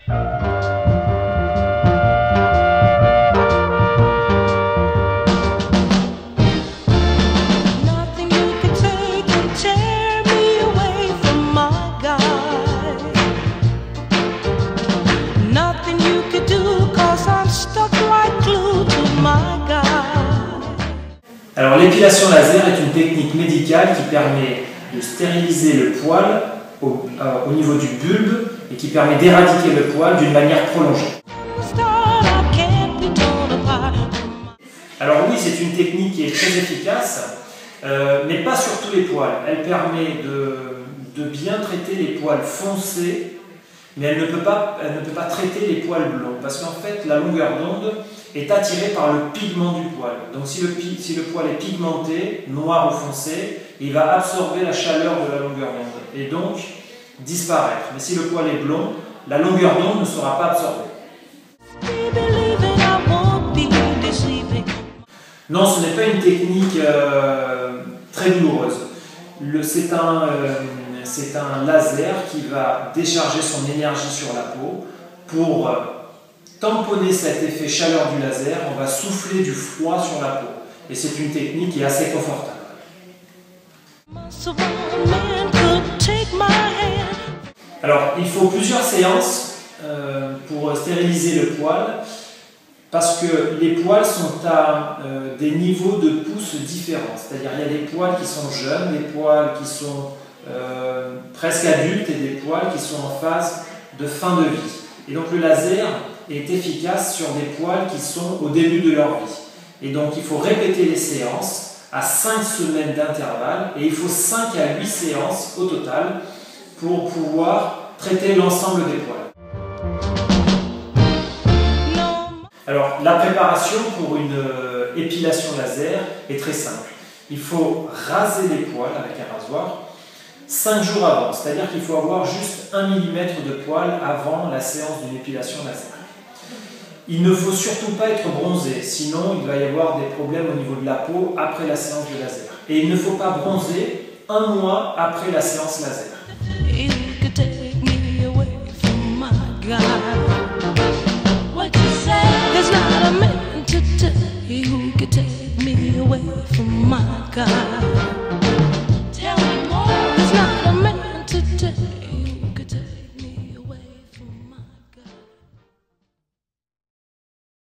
Alors l'épilation laser est une technique médicale qui permet de stériliser le poil au niveau du bulbe et qui permet d'éradiquer le poil d'une manière prolongée. Alors oui, c'est une technique qui est très efficace, mais pas sur tous les poils. Elle permet de bien traiter les poils foncés, mais elle ne peut pas traiter les poils blonds, parce qu'en fait la longueur d'onde est attirée par le pigment du poil. Donc si le poil est pigmenté, noir ou foncé, il va absorber la chaleur de la longueur d'onde et donc disparaître. Mais si le poil est blond, la longueur d'onde ne sera pas absorbée. Non, ce n'est pas une technique très douloureuse. C'est un laser qui va décharger son énergie sur la peau. Pour tamponner cet effet chaleur du laser, on va souffler du froid sur la peau. Et c'est une technique qui est assez confortable. Alors, il faut plusieurs séances pour stériliser le poil, parce que les poils sont à des niveaux de pousse différents. C'est-à-dire qu'il y a des poils qui sont jeunes, des poils qui sont presque adultes et des poils qui sont en phase de fin de vie. Et donc le laser est efficace sur des poils qui sont au début de leur vie. Et donc il faut répéter les séances à 5 semaines d'intervalle et il faut 5 à 8 séances au total pour pouvoir traiter l'ensemble des poils. Alors la préparation pour une épilation laser est très simple. Il faut raser les poils avec un rasoir 5 jours avant, c'est-à-dire qu'il faut avoir juste 1 mm de poil avant la séance d'une épilation laser. Il ne faut surtout pas être bronzé, sinon il va y avoir des problèmes au niveau de la peau après la séance de laser. Et il ne faut pas bronzer 1 mois après la séance laser.